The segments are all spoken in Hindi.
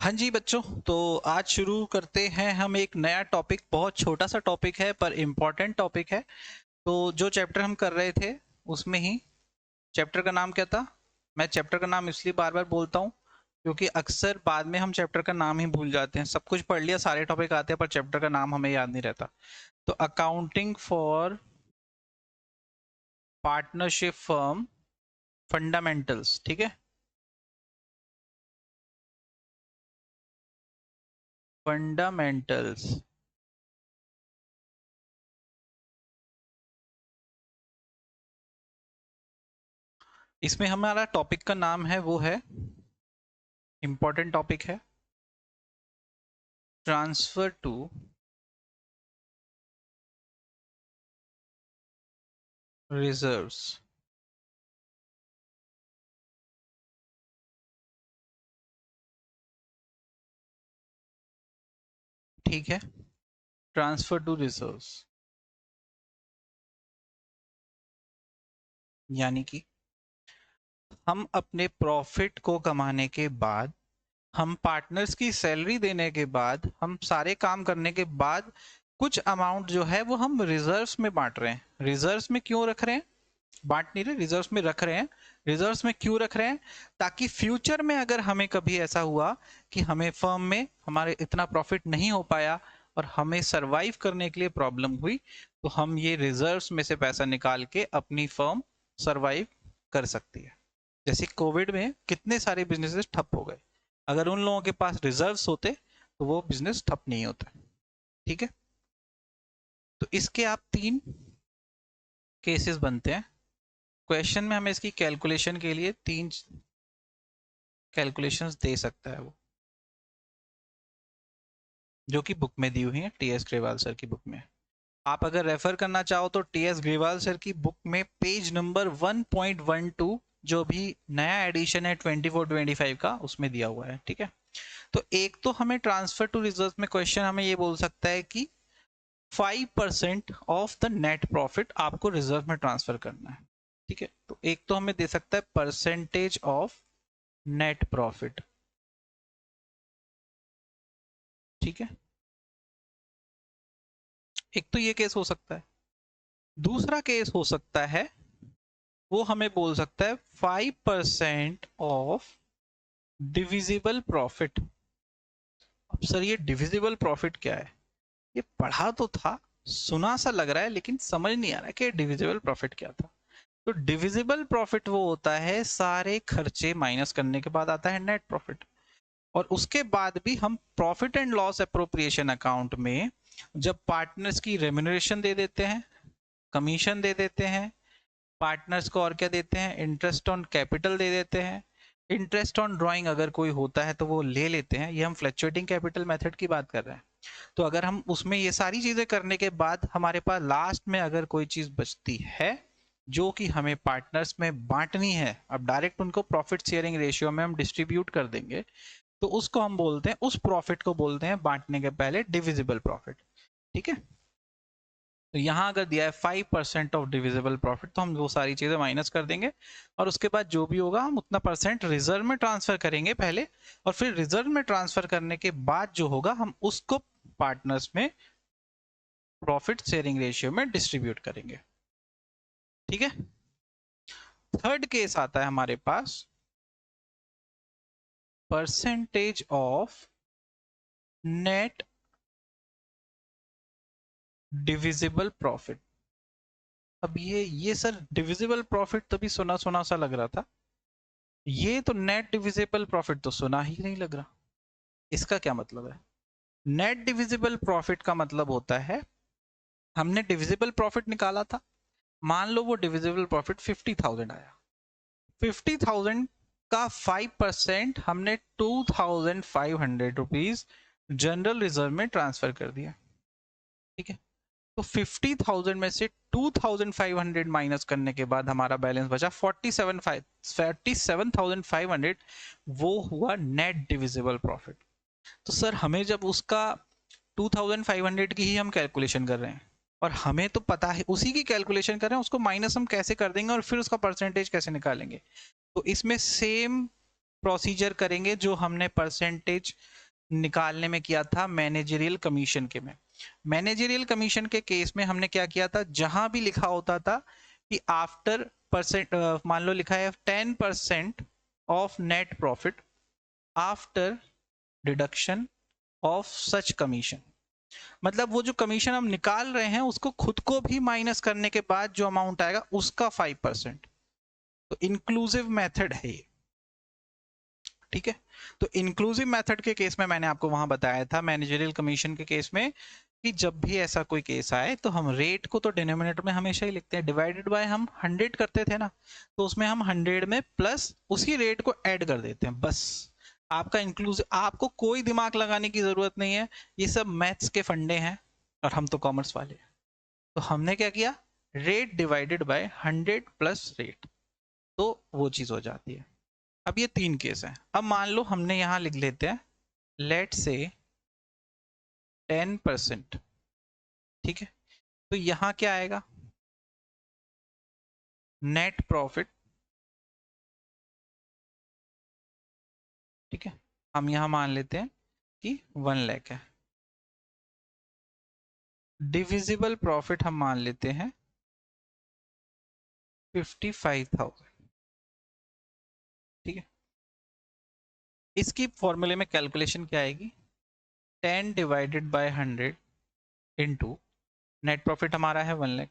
हाँ जी बच्चों, तो आज शुरू करते हैं हम एक नया टॉपिक। बहुत छोटा सा टॉपिक है पर इम्पोर्टेंट टॉपिक है। तो जो चैप्टर हम कर रहे थे उसमें ही, चैप्टर का नाम क्या था? मैं चैप्टर का नाम इसलिए बार बार बोलता हूँ क्योंकि अक्सर बाद में हम चैप्टर का नाम ही भूल जाते हैं। सब कुछ पढ़ लिया, सारे टॉपिक आते हैं, पर चैप्टर का नाम हमें याद नहीं रहता। तो accounting for partnership firm fundamentals, ठीक है। फंडामेंटल्स। इसमें हमारा टॉपिक का नाम है, वो है, इंपॉर्टेंट टॉपिक है, ट्रांसफर टू रिजर्व्स। ठीक है, ट्रांसफर टू रिजर्व्स यानी कि हम अपने प्रॉफिट को कमाने के बाद, हम पार्टनर्स की सैलरी देने के बाद, हम सारे काम करने के बाद कुछ अमाउंट जो है वो हम रिजर्व्स में बांट रहे हैं। रिजर्व्स में क्यों रख रहे हैं? बांट नहीं रहे, रिजर्व्स में रख रहे हैं। रिजर्व्स में क्यों रख रहे हैं? ताकि फ्यूचर में अगर हमें कभी ऐसा हुआ कि हमें फर्म में हमारे इतना प्रॉफिट नहीं हो पाया और हमें सरवाइव करने के लिए प्रॉब्लम हुई, तो हम ये रिजर्व्स में से पैसा निकाल के अपनी फर्म सरवाइव कर सकती है। जैसे कोविड में कितने सारे बिजनेसेस ठप हो गए, अगर उन लोगों के पास रिजर्व्स होते तो वो बिजनेस ठप नहीं होता। ठीक है, तो इसके आप 3 केसेस बनते हैं। क्वेश्चन में हमें इसकी कैलकुलेशन के लिए 3 कैलकुलेशंस दे सकता है वो, जो कि बुक में दी हुई है, टीएस ग्रेवाल सर की बुक में। आप अगर रेफर करना चाहो तो टीएस ग्रेवाल सर की बुक में पेज नंबर 1.12, जो भी नया एडिशन है 24-25 का, उसमें दिया हुआ है। ठीक है, तो एक तो हमें ट्रांसफर टू रिजर्व में क्वेश्चन हमें ये बोल सकता है कि 5% ऑफ द नेट प्रॉफिट आपको रिजर्व में ट्रांसफर करना है। ठीक है, तो एक तो हमें दे सकता है परसेंटेज ऑफ नेट प्रॉफिट। ठीक है, एक तो ये केस हो सकता है। दूसरा केस हो सकता है, वो हमें बोल सकता है 5% ऑफ डिविजिबल प्रॉफिट। अब सर ये डिविजिबल प्रॉफिट क्या है? ये पढ़ा तो था, सुना सा लग रहा है, लेकिन समझ नहीं आ रहा कि डिविजिबल प्रॉफिट क्या था। तो डिविजिबल प्रॉफिट वो होता है सारे खर्चे माइनस करने के बाद आता है नेट प्रॉफिट। और उसके बाद भी हम profit and loss appropriation account में जब पार्टनर्स की रेम्यूनरेशन दे देते हैं, कमीशन दे देते हैं, पार्टनर्स को और क्या देते हैं, इंटरेस्ट ऑन कैपिटल दे देते हैं, इंटरेस्ट ऑन ड्राइंग अगर कोई होता है तो वो ले लेते हैं। ये हम फ्लक्चुएटिंग कैपिटल मेथड की बात कर रहे हैं। तो अगर हम उसमें ये सारी चीजें करने के बाद हमारे पास लास्ट में अगर कोई चीज बचती है जो कि हमें पार्टनर्स में बांटनी है, अब डायरेक्ट उनको प्रॉफिट शेयरिंग रेशियो में हम डिस्ट्रीब्यूट कर देंगे, तो उसको हम बोलते हैं, उस प्रॉफिट को बोलते हैं बांटने के पहले डिविजिबल प्रॉफिट। ठीक है, तो यहाँ अगर दिया है 5% ऑफ डिविजिबल प्रॉफिट, तो हम वो सारी चीजें माइनस कर देंगे और उसके बाद जो भी होगा हम उतना परसेंट रिजर्व में ट्रांसफर करेंगे पहले, और फिर रिजर्व में ट्रांसफर करने के बाद जो होगा हम उसको पार्टनर्स में प्रॉफिट शेयरिंग रेशियो में डिस्ट्रीब्यूट करेंगे। ठीक है, थर्ड केस आता है हमारे पास, percentage of net divisible profit. अब ये सर डिविजिबल प्रॉफिट तो भी सुना सुना सा लग रहा था, ये तो नेट डिविजिबल प्रॉफिट तो सुना ही नहीं लग रहा। इसका क्या मतलब है? नेट डिविजिबल प्रॉफिट का मतलब होता है, हमने डिविजिबल प्रॉफिट निकाला था, मान लो वो डिविजिबल प्रॉफिट 50,000 आया, 50,000 का 5% हमने 2,500 रुपीज जनरल रिजर्व में ट्रांसफर कर दिया। ठीक है, तो 50,000 में से 2,500 माइनस करने के बाद हमारा बैलेंस बचा 47,500, वो हुआ नेट डिविजिबल प्रॉफिट। तो सर हमें जब उसका 2,500 की ही हम कैलकुलेशन कर रहे हैं और हमें तो पता है उसी की कैलकुलेशन कर रहे हैं, उसको माइनस हम कैसे कर देंगे और फिर उसका परसेंटेज कैसे निकालेंगे? तो इसमें सेम प्रोसीजर करेंगे जो हमने परसेंटेज निकालने में किया था मैनेजरियल कमीशन के में। मैनेजरियल कमीशन के केस में हमने क्या किया था, जहां भी लिखा होता था कि आफ्टर परसेंट, मान लो लिखा है 10% of net profit after deduction of such commission, मतलब वो जो कमीशन हम निकाल रहे हैं उसको खुद को भी माइनस करने के बाद जो अमाउंट आएगा उसका 5%। तो इंक्लूसिव मेथड है ये, ठीक है। तो इंक्लूसिव मेथड के केस में मैंने आपको वहां बताया था मैनेजरियल कमीशन के केस में कि जब भी ऐसा कोई केस आए तो हम रेट को तो डिनोमिनेटर में हमेशा ही लिखते हैं, डिवाइडेड बाय हम 100 करते थे ना, तो उसमें हम 100 में प्लस उसी रेट को ऐड कर देते हैं, बस। आपका इंक्लूसिव, आपको कोई दिमाग लगाने की जरूरत नहीं है, ये सब मैथ्स के फंडे हैं और हम तो कॉमर्स वाले हैं। तो हमने क्या किया, rate divided by 100 plus rate, तो वो चीज हो जाती है। अब ये 3 केस है। अब मान लो हमने यहां लिख लेते हैं लेट से 10%, ठीक है। तो यहां क्या आएगा, नेट प्रॉफिट, ठीक है। हम यहां मान लेते हैं कि 1 लाख है। डिविजिबल प्रॉफिट हम मान लेते हैं 55,000, ठीक है। इसकी फॉर्मूले में कैलकुलेशन क्या आएगी, 10 divided by 100 into net profit हमारा है 1 लाख,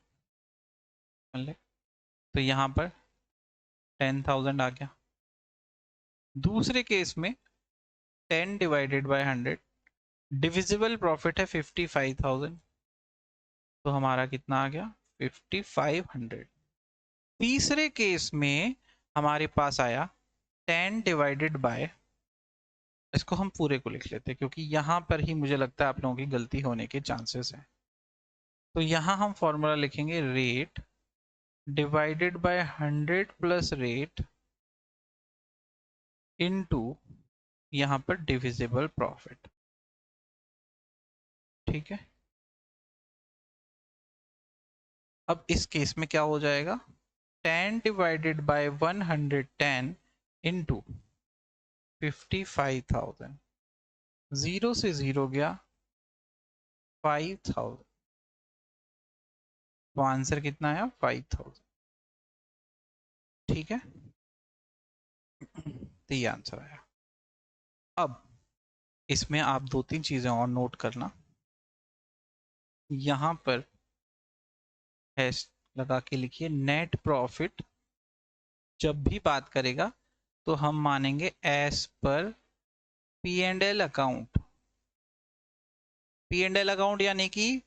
1 लाख, तो यहां पर 10,000 आ गया। दूसरे केस में 10 डिवाइडेड बाय 100, डिविजिबल प्रॉफिट है 55,000, तो हमारा कितना आ गया 5500। तीसरे केस में हमारे पास आया 10 डिवाइडेड बाय, इसको हम पूरे को लिख लेते हैं क्योंकि यहां पर ही मुझे लगता है आप लोगों की गलती होने के चांसेस हैं। तो यहां हम फॉर्मूला लिखेंगे rate divided by 100 plus rate into यहां पर डिविजिबल प्रॉफिट, ठीक है। अब इस केस में क्या हो जाएगा, 10 डिवाइडेड बाय 110 इंटू 55,000, 0 से 0 गया 5,000, तो आंसर कितना आया 5,000, ठीक है। तो ये आंसर आया। अब इसमें आप 2-3 चीजें और नोट करना, यहां पर हैश लगा के लिखिए, नेट प्रॉफिट जब भी बात करेगा तो हम मानेंगे as per P and L account. P and L account यानी कि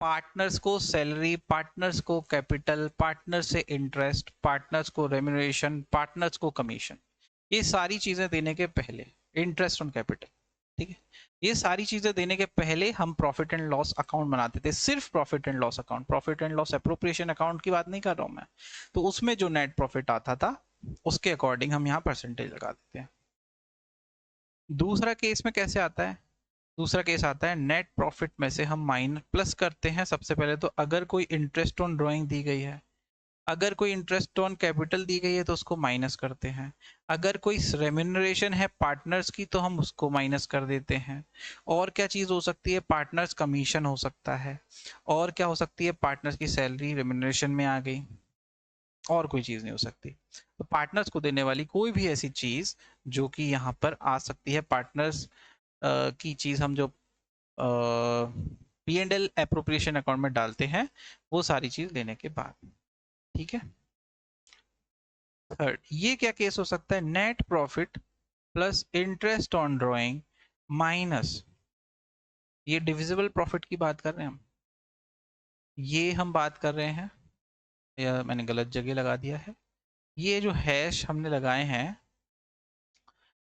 पार्टनर्स को सैलरी, पार्टनर्स को कैपिटल, पार्टनर से इंटरेस्ट, पार्टनर्स को रेम्यूनरेशन, पार्टनर्स को कमीशन, ये सारी चीजें देने के पहले, इंटरेस्ट ऑन कैपिटल, ठीक है। ये सारी चीजें देने के पहले हम प्रॉफिट एंड लॉस अकाउंट बनाते थे, सिर्फ profit and loss account, profit and loss appropriation account की बात नहीं कर रहा हूं मैं। तो उसमें जो नेट प्रॉफिट आता था उसके अकॉर्डिंग हम यहाँ परसेंटेज लगा देते हैं। दूसरा केस में कैसे आता है, दूसरा केस आता है नेट प्रॉफिट में से हम माइनस प्लस करते हैं। सबसे पहले तो अगर कोई इंटरेस्ट ऑन ड्राइंग दी गई है, अगर कोई इंटरेस्ट ऑन कैपिटल दी गई है तो उसको माइनस करते हैं, अगर कोई रेम्यूनरेशन है पार्टनर्स की तो हम उसको माइनस कर देते हैं। और क्या चीज हो सकती है, पार्टनर्स कमीशन हो सकता है, और क्या हो सकती है, पार्टनर्स की सैलरी रेम्यूनरेशन में आ गई, और कोई चीज नहीं हो सकती। तो पार्टनर्स को देने वाली कोई भी ऐसी चीज जो कि यहाँ पर आ सकती है, पार्टनर्स की चीज हम जो P and L appropriation account में डालते हैं, वो सारी चीज देने के बाद, ठीक है। थर्ड, ये क्या केस हो सकता है, net profit plus interest on drawing minus, ये डिविजिबल प्रॉफिट की बात कर रहे हैं हम, ये हम बात कर रहे हैं, या मैंने गलत जगह लगा दिया है, ये जो हैश हमने लगाए हैं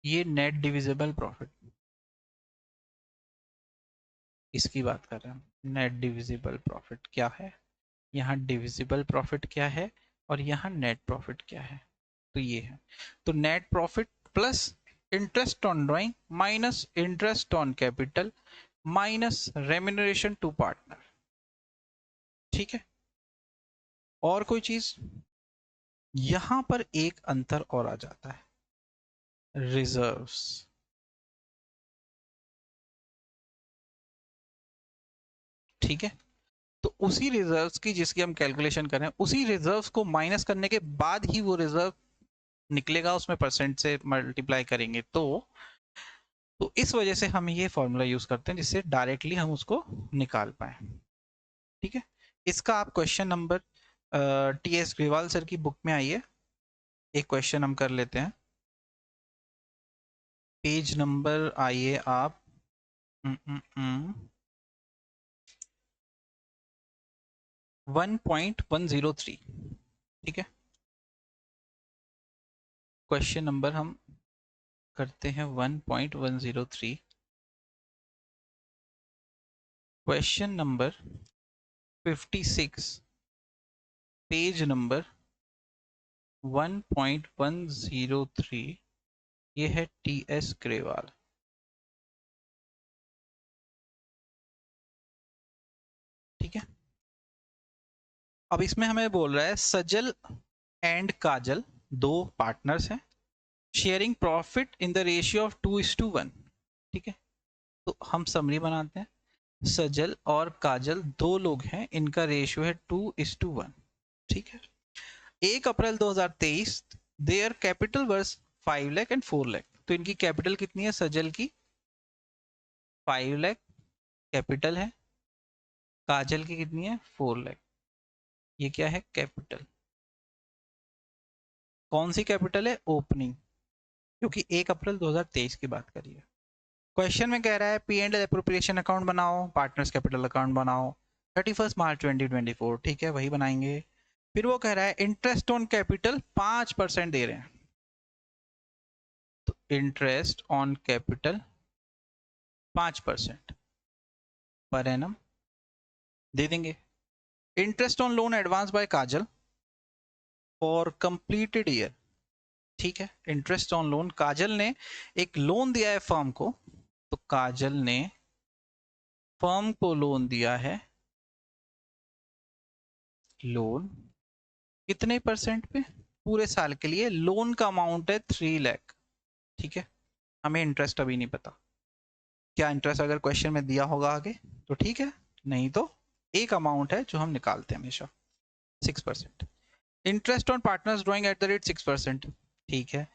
ये नेट डिविजिबल प्रॉफिट, इसकी बात कर रहे हैं हम। नेट डिविजिबल प्रॉफिट क्या है, यहाँ डिविजिबल प्रॉफिट क्या है, और यहाँ नेट प्रॉफिट क्या है, तो ये है। तो net profit plus interest on drawing minus interest on capital minus remuneration to partner, ठीक है। और कोई चीज, यहां पर एक अंतर और आ जाता है, रिजर्व्स। ठीक है, तो उसी रिजर्व्स की जिसकी हम कैलकुलेशन करें, उसी रिजर्व्स को माइनस करने के बाद ही वो रिजर्व निकलेगा, उसमें परसेंट से मल्टीप्लाई करेंगे। तो इस वजह से हम ये फॉर्मूला यूज करते हैं जिससे डायरेक्टली हम उसको निकाल पाए। ठीक है, इसका आप question number TS Grewal sir की बुक में आइए, एक क्वेश्चन हम कर लेते हैं। पेज नंबर आइए आप 1.103। ठीक है, क्वेश्चन नंबर हम करते हैं 1.103। क्वेश्चन नंबर 56, पेज नंबर 1.103, ये है टीएस ग्रेवाल। ठीक है, अब इसमें हमें बोल रहा है सजल एंड काजल दो पार्टनर्स हैं, sharing profit in the ratio of 2:1। ठीक है, तो हम समरी बनाते हैं। सजल और काजल दो लोग हैं, इनका रेशियो है 2:1। ठीक है, 1 April 2023 their capital were 5 lakh and 4 lakh. तो इनकी कैपिटल कितनी है? सजल की 5 लाख कैपिटल है, काजल की कितनी है? 4 लाख। ये क्या है? कैपिटल। कौन सी कैपिटल है? ओपनिंग, क्योंकि 1 अप्रैल 2023 की बात करी है। क्वेश्चन में कह रहा है P and L appropriation account बनाओ, पार्टनर्स कैपिटल अकाउंट बनाओ 31 मार्च 2024। ठीक है, वही बनाएंगे। फिर वो कह रहा है इंटरेस्ट ऑन कैपिटल 5% दे रहे हैं, तो इंटरेस्ट ऑन कैपिटल 5% पर एनम दे देंगे। Interest on loan advance by Kajal for completed year. ठीक है, इंटरेस्ट ऑन लोन, काजल ने एक लोन दिया है फर्म को, तो काजल ने फर्म को लोन दिया है, लोन कितने परसेंट पे? पूरे साल के लिए। लोन का अमाउंट है 3 लाख। ठीक है, हमें इंटरेस्ट अभी नहीं पता, क्या इंटरेस्ट अगर क्वेश्चन में दिया होगा आगे तो ठीक है, नहीं तो एक अमाउंट है जो हम निकालते हैं हमेशा, 6%। Interest on partners drawing at the rate 6%। ठीक है,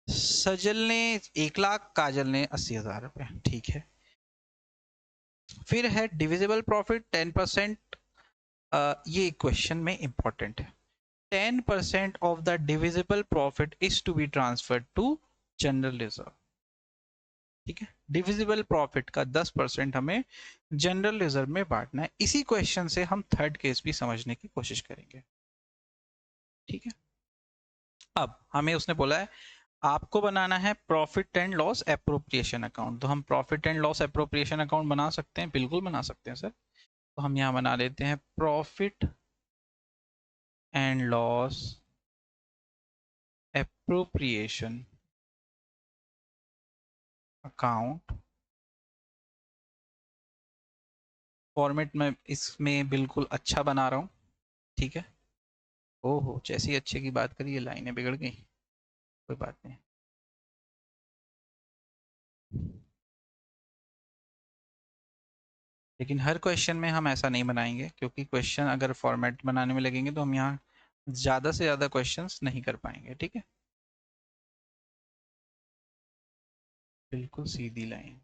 सजल ने 1 लाख, काजल ने 80,000 रुपए। ठीक है, फिर है डिविजिबल प्रॉफिट 10%। ये क्वेश्चन में इंपॉर्टेंट है। 10% of the divisible profit is to be transferred to general reserve। ठीक है, डिविजिबल प्रॉफिट का 10% हमें जनरल रिजर्व में बांटना है। इसी क्वेश्चन से हम थर्ड केस भी समझने की कोशिश करेंगे। ठीक है, अब हमें उसने बोला है आपको बनाना है profit and loss appropriation account. तो हम profit and loss appropriation account बना सकते हैं, बिल्कुल बना सकते हैं सर। तो हम यहाँ बना लेते हैं profit and loss appropriation account. Format में इसमें बिल्कुल अच्छा बना रहा हूँ। ठीक है, ओहो, जैसी अच्छे की बात करी ये लाइनें बिगड़ गई, कोई बात नहीं। लेकिन हर क्वेश्चन में हम ऐसा नहीं बनाएंगे, क्योंकि क्वेश्चन अगर फॉर्मेट बनाने में लगेंगे तो हम यहाँ ज़्यादा से ज़्यादा क्वेश्चंस नहीं कर पाएंगे। ठीक है, बिल्कुल सीधी लाइन।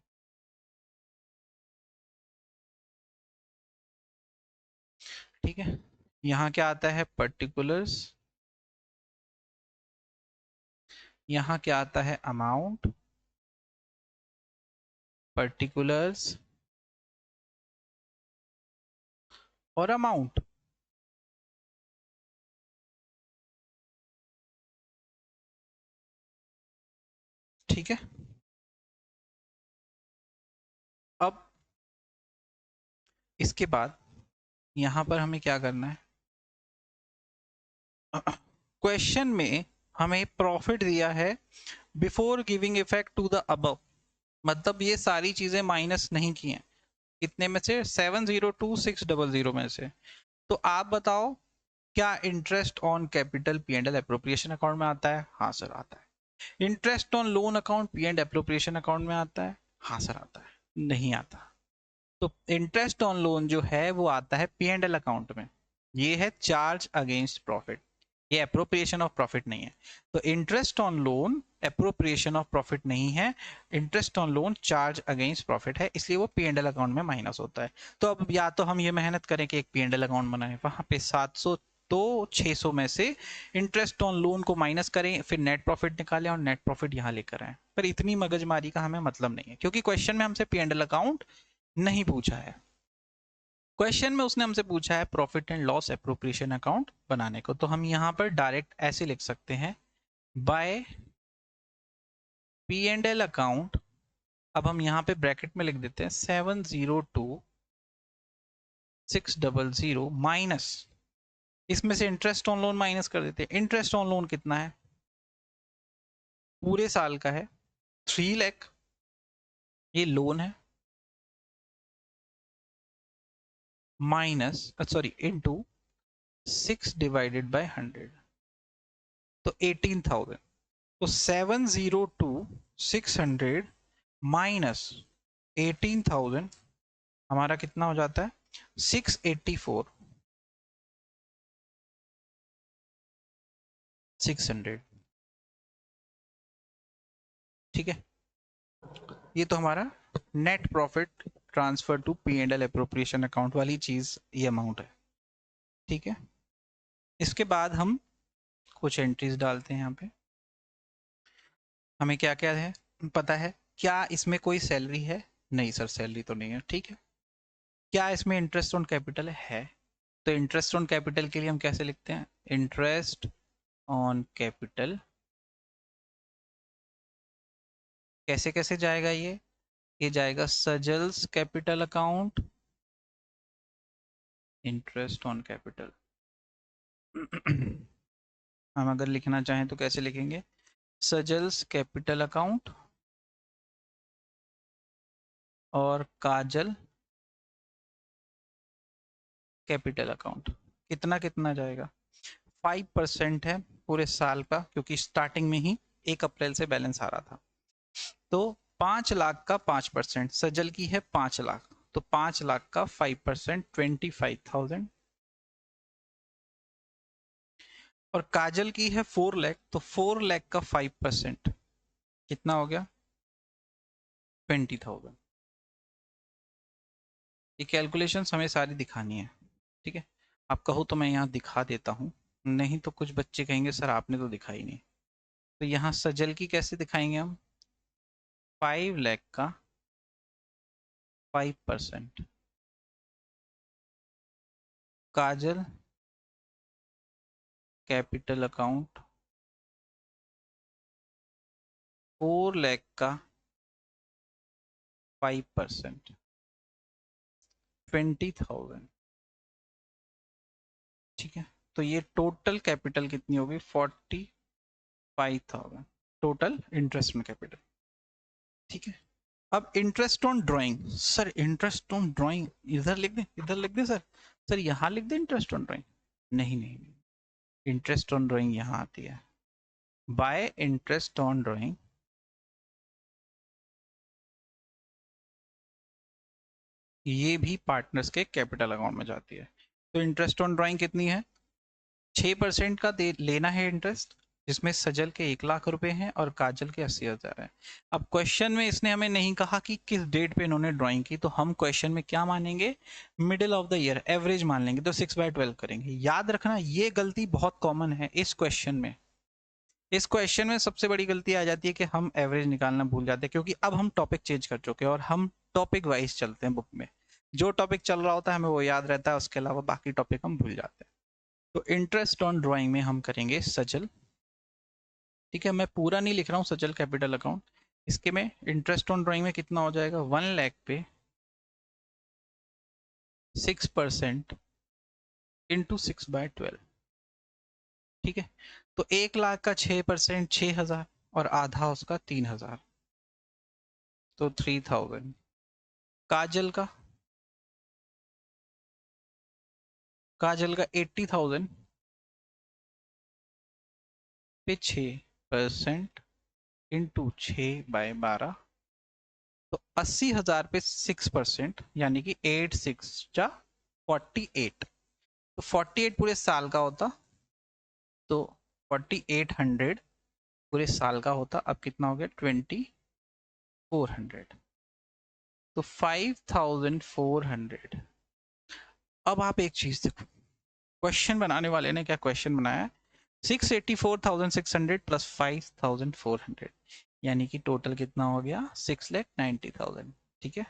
ठीक है, यहाँ क्या आता है? पर्टिकुलर्स। यहाँ क्या आता है? अमाउंट। पर्टिकुलर्स और अमाउंट। ठीक है, अब इसके बाद यहाँ पर हमें क्या करना है? क्वेश्चन में हमें प्रॉफिट दिया है before giving effect to the above, मतलब ये सारी चीजें माइनस नहीं की हैं। कितने में से? 702600 में से। तो आप बताओ क्या interest on capital P and L appropriation account में आता है? हाँ सर आता है। Interest on loan account P and appropriation account में आता है? हाँ सर आता है। नहीं आता। तो इंटरेस्ट ऑन लोन जो है वो आता है पी एंड एल अकाउंट में। ये है चार्ज अगेंस्ट प्रॉफिट, ये एप्रोप्रिएशन ऑफ प्रॉफिट नहीं है। तो interest on loan appropriation of profit नहीं है, interest on loan charge against profit है, इसलिए वो पी एंड एल अकाउंट में माइनस होता है। तो अब या तो हम ये मेहनत करें कि एक पी एंड एल अकाउंट बनाएं, वहां पे 700 तो 600 में से इंटरेस्ट ऑन लोन को माइनस करें, फिर नेट प्रॉफिट निकालें और नेट प्रॉफिट यहाँ लेकर आए। पर इतनी मगजमारी का हमें मतलब नहीं है, क्योंकि क्वेश्चन में हमसे पी एंड एल अकाउंट नहीं पूछा है। क्वेश्चन में उसने हमसे पूछा है profit and loss appropriation account बनाने को। तो हम यहाँ पर डायरेक्ट ऐसे लिख सकते हैं, by P and L account. अब हम यहाँ पे ब्रैकेट में लिख देते हैं 702600 माइनस, इसमें से इंटरेस्ट ऑन लोन माइनस कर देते हैं। इंटरेस्ट ऑन लोन कितना है? पूरे साल का है 3 लाख, ये लोन है, माइनस सॉरी इनटू 6/100, तो 18,000। तो 702,600 माइनस 18,000 हमारा कितना हो जाता है? 684,600। ठीक है, ये तो हमारा net profit transfer to P and L appropriation account वाली चीज, ये अमाउंट है। ठीक है, इसके बाद हम कुछ एंट्रीज डालते हैं यहाँ पे। हमें क्या क्या है पता है? क्या इसमें कोई सैलरी है? नहीं सर, सैलरी तो नहीं है। ठीक है, क्या इसमें इंटरेस्ट ऑन कैपिटल है? तो इंटरेस्ट ऑन कैपिटल के लिए हम कैसे लिखते हैं? इंटरेस्ट ऑन कैपिटल कैसे कैसे जाएगा? ये जाएगा सजल्स capital account, interest on capital. हम अगर लिखना चाहें तो कैसे लिखेंगे? सजल्स कैपिटल अकाउंट और काजल कैपिटल अकाउंट। कितना कितना जाएगा? 5% है पूरे साल का, क्योंकि स्टार्टिंग में ही 1 अप्रैल से बैलेंस आ रहा था। तो 5 लाख का 5%, सजल की है 5 लाख, तो 5 लाख का 5% 25,000। और काजल की है 4 लाख, तो 4 लाख का 5% कितना हो गया? 20,000। ये कैलकुलेशंस हमें सारी दिखानी है। ठीक है, आप कहो तो मैं यहाँ दिखा देता हूँ, नहीं तो कुछ बच्चे कहेंगे सर आपने तो दिखाई नहीं। तो यहाँ सजल की कैसे दिखाएंगे हम? 5 लाख का 5%, काजल कैपिटल अकाउंट 4 लाख का 5%, 20,000। ठीक है, तो ये टोटल कैपिटल कितनी होगी? 45,000 टोटल इंटरेस्ट में कैपिटल। ठीक है, अब interest on drawing. Sir interest on drawing इधर लिख दे, इधर लिख दे सर। सर यहाँ लिख दे इंटरेस्ट ऑन ड्राइंग। नहीं नहीं नहीं, इंटरेस्ट ऑन ड्राइंग यहाँ आती है। बाय इंटरेस्ट ऑन ड्राइंग ये भी पार्टनर्स के कैपिटल अकाउंट में जाती है। तो इंटरेस्ट ऑन ड्राइंग कितनी है? 6% का लेना है इंटरेस्ट, जिसमें सजल के 1 लाख रुपए हैं और काजल के 80,000 है। अब क्वेश्चन में इसने हमें नहीं कहा कि किस डेट पे इन्होंने ड्राइंग की, तो हम क्वेश्चन में क्या मानेंगे? Middle of the year, average मान लेंगे, तो 6/12 करेंगे। याद रखना ये गलती बहुत कॉमन है इस क्वेश्चन में। इस क्वेश्चन में सबसे बड़ी गलती आ जाती है कि हम एवरेज निकालना भूल जाते हैं, क्योंकि अब हम टॉपिक चेंज कर चुके हैं और हम टॉपिक वाइज चलते हैं बुक में। जो टॉपिक चल रहा होता है हमें वो याद रहता है, उसके अलावा बाकी टॉपिक हम भूल जाते हैं। तो इंटरेस्ट ऑन ड्राइंग में हम करेंगे सजल। ठीक है, मैं पूरा नहीं लिख रहा हूँ सजल कैपिटल अकाउंट। इसके में इंटरेस्ट ऑन ड्राइंग में कितना हो जाएगा? 1 लाख पे 6% इंटू 6/12। ठीक है, तो 1 लाख का 6% 6,000 और आधा उसका 3,000, तो 3,000। काजल का 80,000 पे 6%, इंटू 6/12, तो 80,000 पे 6% यानी कि 8 6 जा 48, तो 48 पूरे साल का होता, तो 4800 पूरे साल का होता। अब कितना हो गया 2400, तो 5400। अब आप एक चीज देखो, क्वेश्चन बनाने वाले ने क्या क्वेश्चन बनाया है, 684,600 प्लस 5400, यानी कि टोटल कितना हो गया 6,90,000। ठीक है,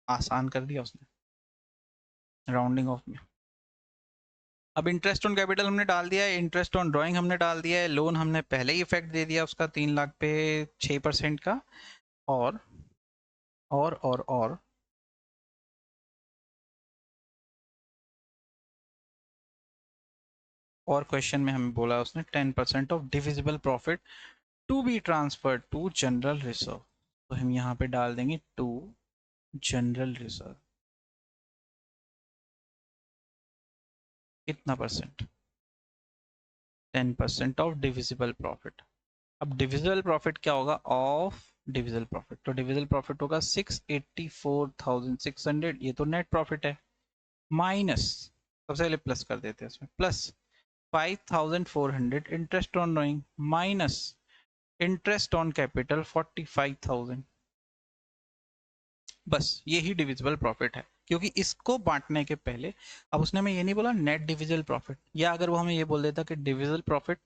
आसान कर दिया उसने राउंडिंग ऑफ में। अब इंटरेस्ट ऑन कैपिटल हमने डाल दिया है, इंटरेस्ट ऑन ड्राइंग हमने डाल दिया है, लोन हमने पहले ही इफेक्ट दे दिया उसका 3 लाख पे 6% का। और और और क्वेश्चन में हमें बोला उसने 10% of divisible profit to be transfer to general reserve, तो हम यहाँ पे डाल देंगे टू जनरल रिजर्व। कितना परसेंट, 10% ऑफ डिविजिबल प्रॉफिट। अब डिविजिबल प्रॉफिट क्या होगा, ऑफ डिविजिबल प्रॉफिट, तो डिविजिबल प्रॉफिट होगा 684,600, ये तो नेट प्रॉफिट है, माइनस, सबसे पहले प्लस कर देते हैं इसमें, plus 5,400 interest on drawing, minus interest on capital 45,000। बस यही डिविजिबल प्रॉफिट है, क्योंकि इसको बांटने के पहले, अब उसने हमें ये नहीं बोला नेट डिविजिबल प्रॉफिट, या अगर वो हमें ये बोल देता कि divisible profit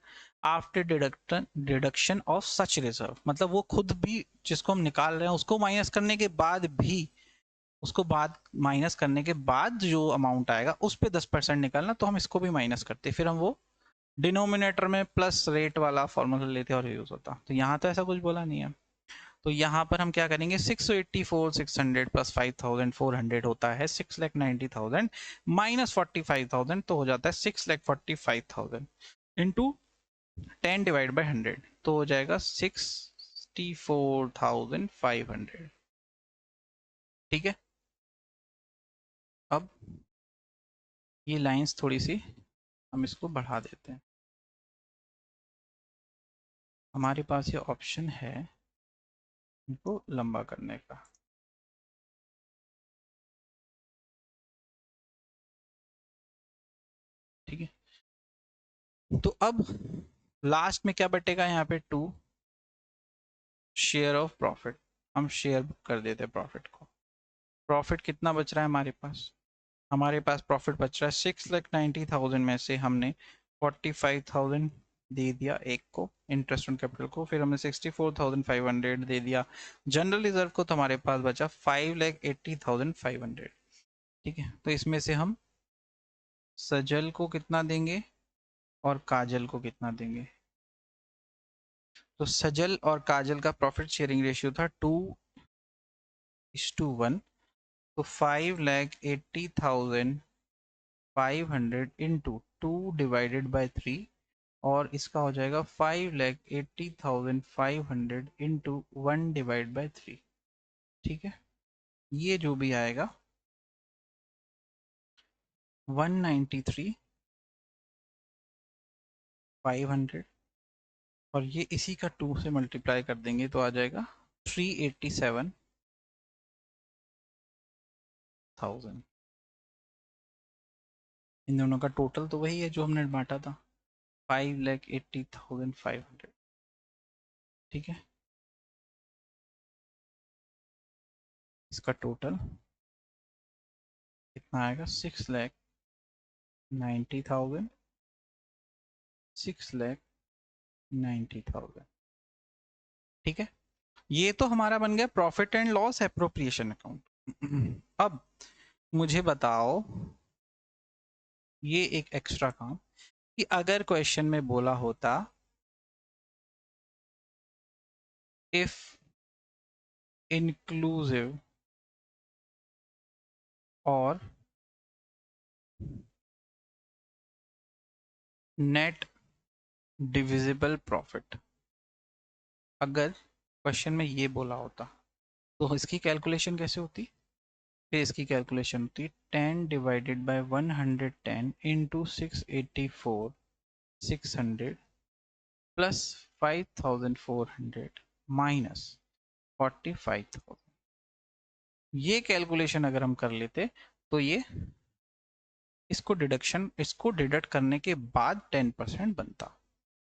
after deduction of such reserve, मतलब वो खुद भी जिसको हम निकाल रहे हैं उसको माइनस करने के बाद भी, उसको बाद माइनस करने के बाद जो अमाउंट आएगा उस पे 10% निकालना, तो हम इसको भी माइनस करते, फिर हम वो डिनोमिनेटर में प्लस रेट वाला फॉर्मूला लेते और यूज होता। तो यहाँ तो ऐसा कुछ बोला नहीं है, तो यहाँ पर हम क्या करेंगे, 684,600 प्लस 5,400 होता है 6,90,000, माइनस 45,000 तो हो जाता है 6,45,000 इंटू 10 डिवाइड बाई 100, तो हो जाएगा 64,500। ठीक है, अब ये लाइंस थोड़ी सी हम इसको बढ़ा देते हैं, हमारे पास ये ऑप्शन है इनको लंबा करने का। ठीक है, तो अब लास्ट में क्या बटेगा यहाँ पे, टू शेयर ऑफ प्रॉफिट, हम शेयर कर देते हैं प्रॉफिट को। प्रॉफिट कितना बच रहा है हमारे पास, हमारे पास प्रॉफिट बच रहा है 6,90,000 में से हमने 45,000 दे दिया एक को इंटरेस्ट ऑन कैपिटल को, फिर हमने 64,500 दे दिया जनरल रिजर्व को, तो हमारे पास बचा 5,80,500। ठीक है, तो इसमें से हम सजल को कितना देंगे और काजल को कितना देंगे, तो सजल और काजल का प्रॉफिट शेयरिंग रेशियो था 2:1, तो 5,80,500 इंटू 2/3, और इसका हो जाएगा 5,80,500 इंटू 1/3। ठीक है, ये जो भी आएगा 193,500, और ये इसी का 2 से मल्टीप्लाई कर देंगे तो आ जाएगा 387,000। इन दोनों का टोटल तो वही है जो हमने बांटा था, 5,80,500। ठीक है, इसका टोटल कितना आएगा, 6,90,000, 6,90,000। ठीक है, ये तो हमारा बन गया profit and loss appropriation account. अब मुझे बताओ, ये एक एक्स्ट्रा काम, कि अगर क्वेश्चन में बोला होता इफ इंक्लूसिव और नेट डिविजिबल प्रॉफिट, अगर क्वेश्चन में ये बोला होता, तो इसकी कैलकुलेशन कैसे होती, फिर इसकी कैलकुलेशन होती 10/110 इंटू 684,600 प्लस 5,400 माइनस 45,000। ये कैलकुलेशन अगर हम कर लेते तो ये इसको डिडक्ट करने के बाद 10% बनता।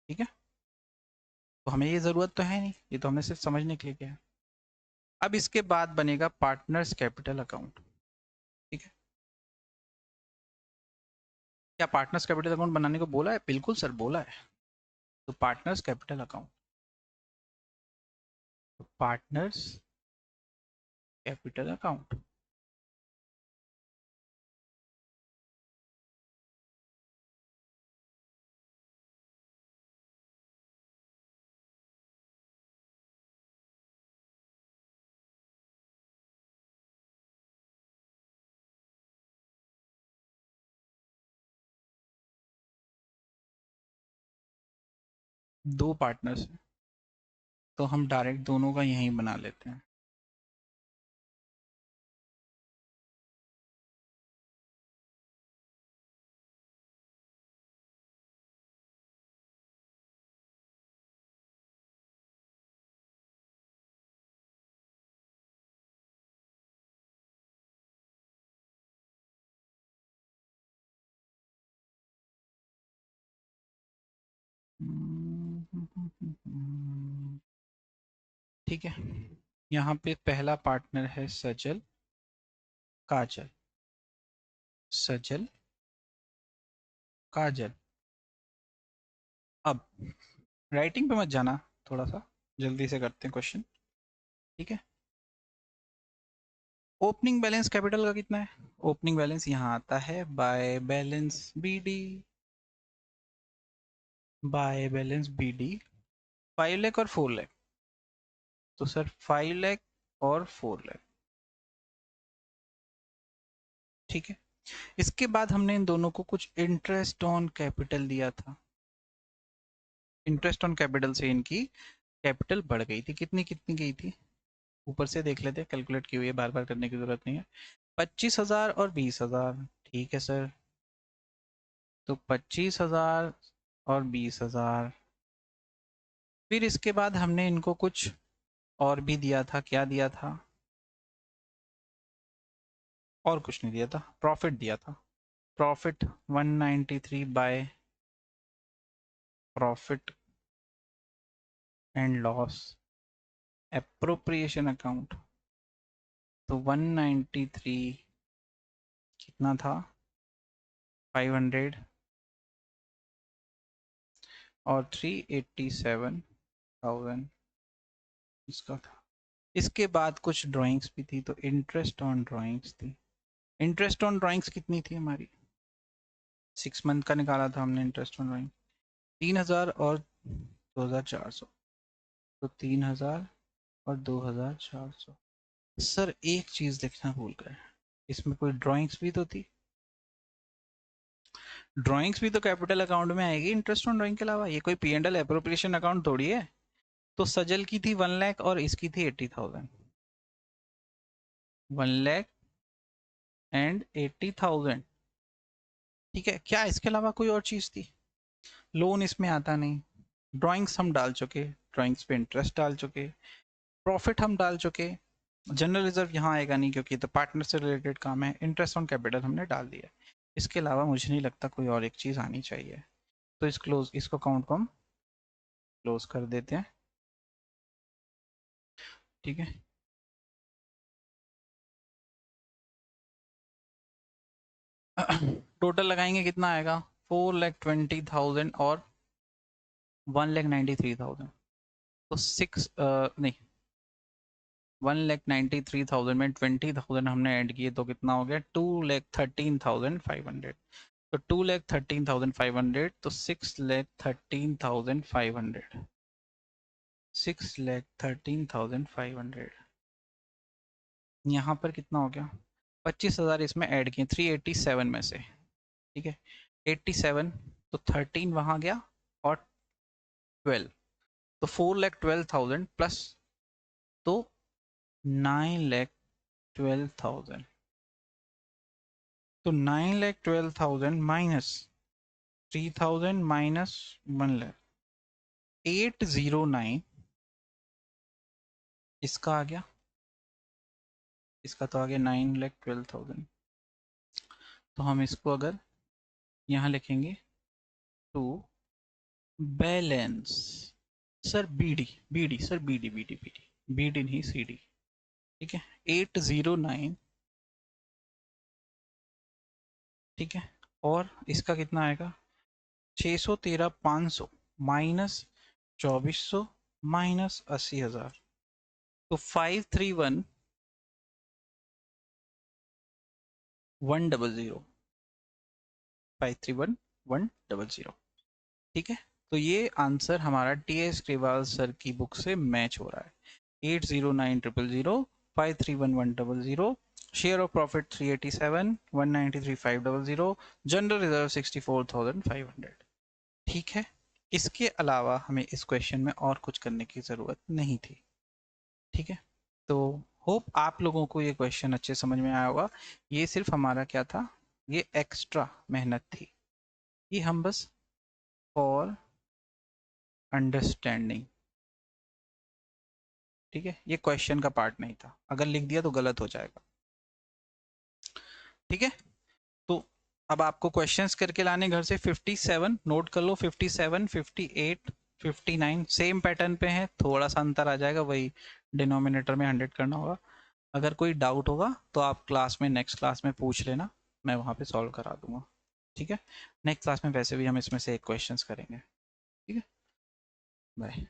ठीक है, तो हमें ये जरूरत तो है नहीं, ये तो हमने सिर्फ समझने के लिए किया है। अब इसके बाद बनेगा पार्टनर्स कैपिटल अकाउंट। ठीक है, क्या पार्टनर्स कैपिटल अकाउंट बनाने को बोला है? बिल्कुल सर बोला है। तो partners capital account, partners capital account, दो पार्टनर्स हैं तो हम डायरेक्ट दोनों का यहीं बना लेते हैं। ठीक है, यहाँ पे पहला पार्टनर है सजल काजल, सजल काजल। अब राइटिंग पे मत जाना, थोड़ा सा जल्दी से करते हैं क्वेश्चन। ठीक है, ओपनिंग बैलेंस कैपिटल का कितना है? ओपनिंग बैलेंस यहाँ आता है by balance BD, by balance BD 5 lakh और 4 लाख। तो सर 5 लाख और 4 लाख। ठीक है, इसके बाद हमने इन दोनों को कुछ इंटरेस्ट ऑन कैपिटल दिया था। इंटरेस्ट ऑन कैपिटल से इनकी कैपिटल बढ़ गई थी। कितनी कितनी गई थी? ऊपर से देख लेते हैं, कैलकुलेट की हुई है, बार बार करने की जरूरत नहीं है। 25,000 और 20,000। ठीक है सर, तो 25,000 और 20,000। फिर इसके बाद हमने इनको कुछ और भी दिया था। क्या दिया था? और कुछ नहीं दिया था, प्रॉफिट दिया था। Profit 193 by profit and loss appropriation account. तो 193 कितना था? 500 और 387,000 इसका था। इसके बाद कुछ ड्राइंग्स भी थी, तो इंटरेस्ट ऑन ड्राइंग्स थी। इंटरेस्ट ऑन ड्राइंग्स कितनी थी हमारी? 6 मंथ का निकाला था हमने इंटरेस्ट ऑन ड्राइंग, 3,000 और 2,400। तो 3,000 और 2,400। सर एक चीज देखना भूल गए, इसमें कोई ड्राइंग्स भी तो थी। ड्राइंग्स भी तो कैपिटल अकाउंट में आएगी इंटरेस्ट ऑन ड्राइंग के अलावा, ये कोई P and L appropriation account थोड़ी है। तो सजल की थी 1 लाख और इसकी थी 80,000। 1,80,000। ठीक है, क्या इसके अलावा कोई और चीज थी? लोन इसमें आता नहीं, ड्राइंग्स हम डाल चुके, ड्राइंग्स पे इंटरेस्ट डाल चुके, प्रॉफिट हम डाल चुके, जनरल रिजर्व यहाँ आएगा नहीं क्योंकि तो पार्टनर से रिलेटेड काम है, इंटरेस्ट ऑन कैपिटल हमने डाल दिया। इसके अलावा मुझे नहीं लगता कोई और एक चीज आनी चाहिए। तो इसको काउंट को हम क्लोज कर देते हैं। ठीक है, टोटल लगाएंगे कितना आएगा? 4,20,000 और 1,93,000। तो नहीं, 1,93,000 में 20,000 हमने ऐड किए तो कितना हो गया? 2,13,500। तो 2,13,500, तो 6,13,500, 6,13,500। यहाँ पर कितना हो गया? 25,000 इसमें ऐड किए 387 में से। ठीक है, 87, तो 13 वहाँ गया और 12, तो 4,12,000 प्लस, तो 9,12,000। तो 9,12,000 माइनस 3,000 माइनस 1 लाख, 809 इसका आ गया, इसका तो आ गया 9,12,000। तो हम इसको अगर यहाँ लिखेंगे to balance, sir BD, BD sir, BD BD BD, BD नहीं सीडी, ठीक है, 809, ठीक है। और इसका कितना आएगा, 613,500 माइनस 2400 माइनस 80,000, तो 531,100, 531,100, ठीक है। तो ये आंसर हमारा टी.एस. ग्रेवाल सर की बुक से मैच हो रहा है। 809,000, 531,100, share of profit 387, 193,500, general reserve 64,500, ठीक है। इसके अलावा हमें इस क्वेश्चन में और कुछ करने की ज़रूरत नहीं थी, ठीक है। तो होप आप लोगों को ये क्वेश्चन अच्छे समझ में आया होगा। ये सिर्फ हमारा क्या था, ये एक्स्ट्रा मेहनत थी, ये हम बस फॉर अंडरस्टैंडिंग, ठीक है, ये क्वेश्चन का पार्ट नहीं था, अगर लिख दिया तो गलत हो जाएगा, ठीक है। तो अब आपको क्वेश्चंस करके लाने घर से 57 नोट कर लो, 57, 58, 59 सेम पैटर्न पे है, थोड़ा सा अंतर आ जाएगा, वही डिनोमिनेटर में 100 करना होगा। अगर कोई डाउट होगा तो आप क्लास में, नेक्स्ट क्लास में पूछ लेना, मैं वहाँ पे सॉल्व करा दूंगा, ठीक है। नेक्स्ट क्लास में वैसे भी हम इसमें से एक क्वेश्चंस करेंगे, ठीक है। बाय।